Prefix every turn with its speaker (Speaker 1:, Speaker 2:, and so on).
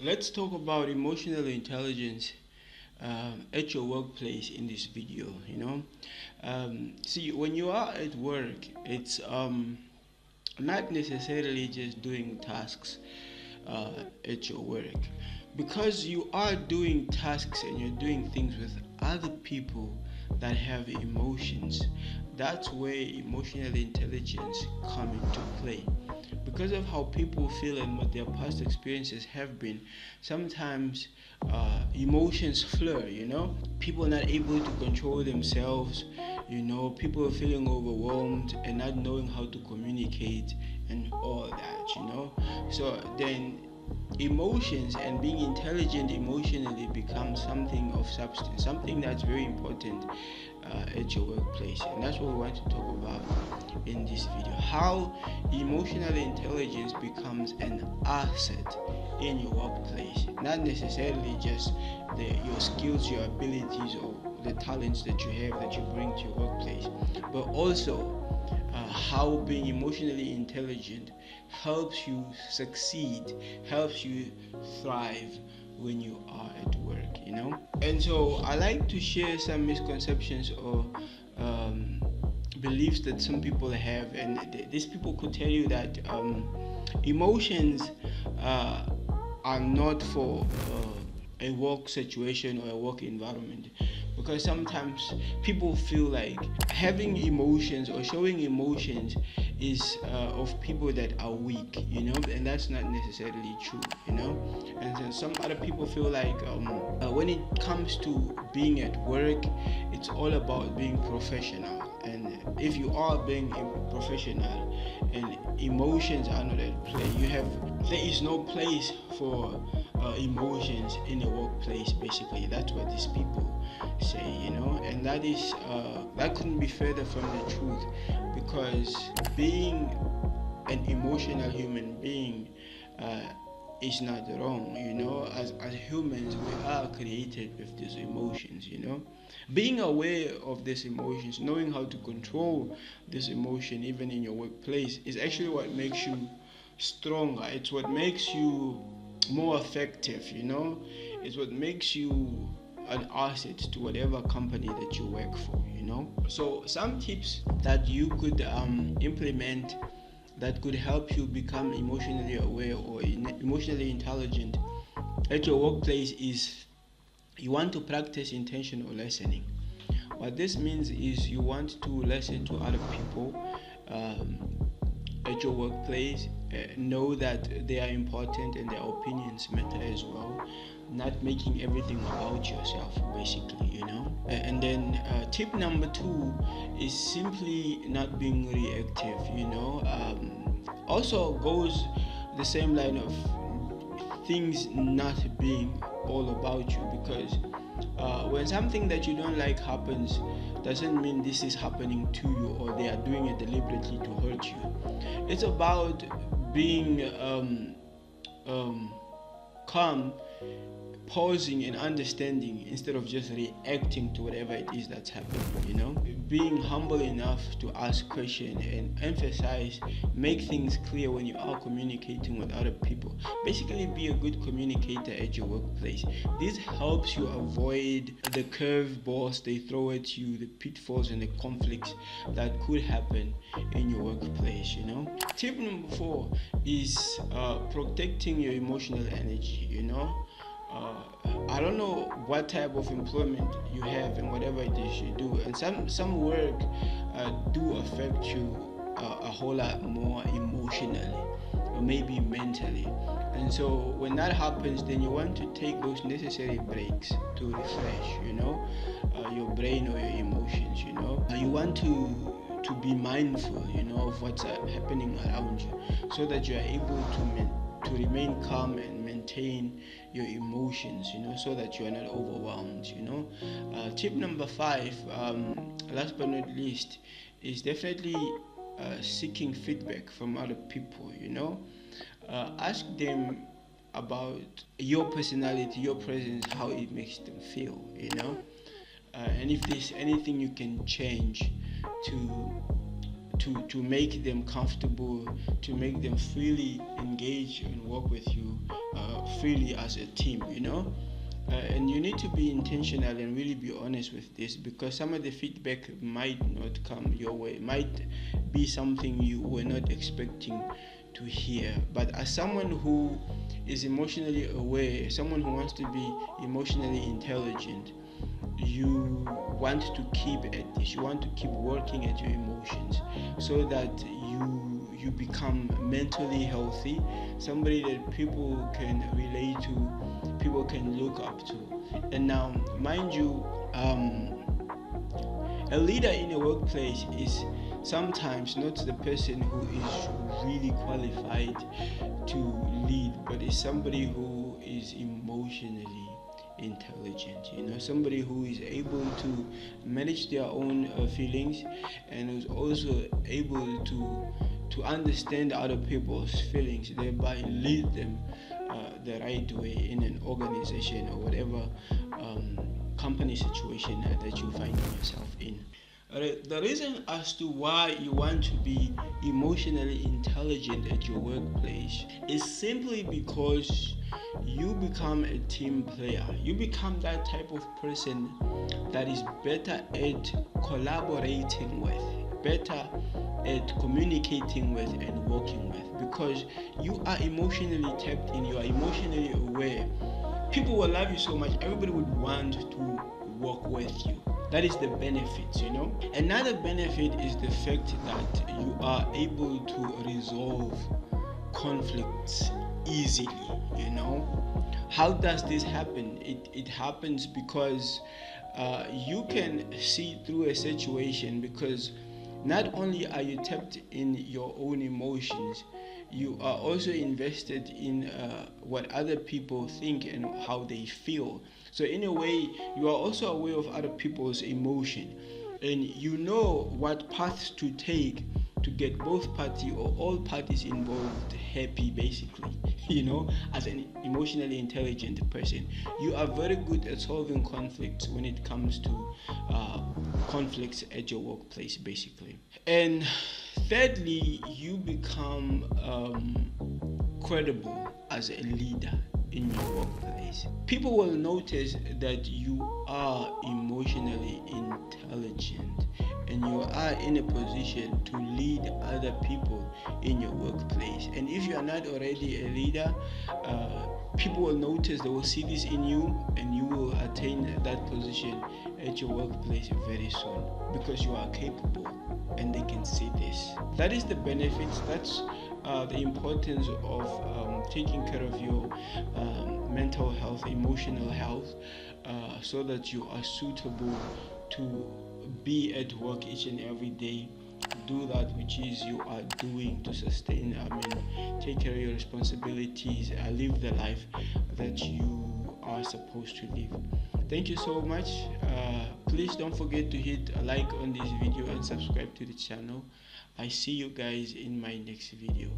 Speaker 1: Let's talk about emotional intelligence at your workplace in this video. See, when you are at work, it's not necessarily just doing tasks at your work, because you are doing tasks and you're doing things with other people that have emotions. That's where emotional intelligence come into play. Because of how people feel and what their past experiences have been, sometimes emotions flare. People are not able to control themselves. People are feeling overwhelmed and not knowing how to communicate and all that. So then emotions and being intelligent emotionally becomes something of substance, something that's very important at your workplace. And that's what we want to talk about in this video: how emotional intelligence becomes an asset in your workplace. Not necessarily just your skills, your abilities, or the talents that you have that you bring to your workplace, but also how being emotionally intelligent helps you succeed, helps you thrive when you are at work. And so I like to share some misconceptions or beliefs that some people have, and these people could tell you that emotions are not for a work situation or a work environment, because sometimes people feel like having emotions or showing emotions is of people that are weak, and that's not necessarily true. And then some other people feel like when it comes to being at work, it's all about being professional. And if you are being a professional and emotions are not at play, there is no place for emotions in a workplace. Basically, that's what these people say. And that couldn't be further from the truth, because being an emotional human being is not wrong. As humans, we are created with these emotions. Being aware of these emotions, knowing how to control this emotion even in your workplace, is actually what makes you stronger. It's what makes you more effective. It's what makes you an asset to whatever company that you work for. So some tips that you could implement that could help you become emotionally aware or emotionally intelligent at your workplace is: you want to practice intentional listening. What this means is you want to listen to other people at your workplace, know that they are important and their opinions matter as well, not making everything about yourself, basically. And then tip number 2 is simply not being reactive. Also goes the same line of things not being all about you, because when something that you don't like happens, doesn't mean this is happening to you or they are doing it deliberately to hurt you. It's about being calm, pausing and understanding instead of just reacting to whatever it is that's happening. Being humble enough to ask questions and emphasize, make things clear when you are communicating with other people. Basically, be a good communicator at your workplace. This helps you avoid the curveballs they throw at you, the pitfalls and the conflicts that could happen in your workplace. Tip number 4 is protecting your emotional energy. I don't know what type of employment you have and whatever it is you do, and some work do affect you a whole lot more emotionally or maybe mentally. And so when that happens, then you want to take those necessary breaks to refresh your brain or your emotions. You want to be mindful of what's happening around you, so that you are able to remain calm and maintain your emotions, so that you are not overwhelmed. Tip number 5, last but not least, is definitely seeking feedback from other people. Ask them about your personality, your presence, how it makes them feel. And if there's anything you can change to make them comfortable, to make them freely engage and work with you, freely as a team, and you need to be intentional and really be honest with this, because some of the feedback might not come your way, it might be something you were not expecting to hear. But as someone who is emotionally aware, someone who wants to be emotionally intelligent, you want to keep at this, you want to keep working at your emotions so that you become mentally healthy, somebody that people can relate to, people can look up to. And now, mind you, a leader in a workplace is sometimes not the person who is really qualified to lead, but is somebody who is emotionally intelligent, somebody who is able to manage their own feelings, and who's also able to understand other people's feelings, thereby lead them the right way in an organization or whatever company situation that you find yourself in. The reason as to why you want to be emotionally intelligent at your workplace is simply because you become a team player. You become that type of person that is better at collaborating with, better at communicating with and working with, because you are emotionally tapped in, you are emotionally aware. People will love you so much, everybody would want to work with you. That is the benefit, Another benefit is the fact that you are able to resolve conflicts easily, How does this happen? It happens because you can see through a situation, because not only are you tapped in your own emotions, you are also invested in what other people think and how they feel. So in a way, you are also aware of other people's emotion, and you know what paths to take to get both parties or all parties involved happy, basically. As an emotionally intelligent person, you are very good at solving conflicts when it comes to conflicts at your workplace, basically. And thirdly, you become credible as a leader in your workplace. People will notice that you are emotionally intelligent and you are in a position to lead other people in your workplace. And if you are not already a leader, people will notice, they will see this in you, and you will attain that position at your workplace very soon, because you are capable and they can see this. That is the benefits. That's the importance of taking care of your mental health, emotional health, so that you are suitable to be at work each and every day, do that which is you are doing to sustain, take care of your responsibilities, live the life that you are supposed to live. Thank you so much. Please don't forget to hit a like on this video and subscribe to the channel. I see you guys in my next video.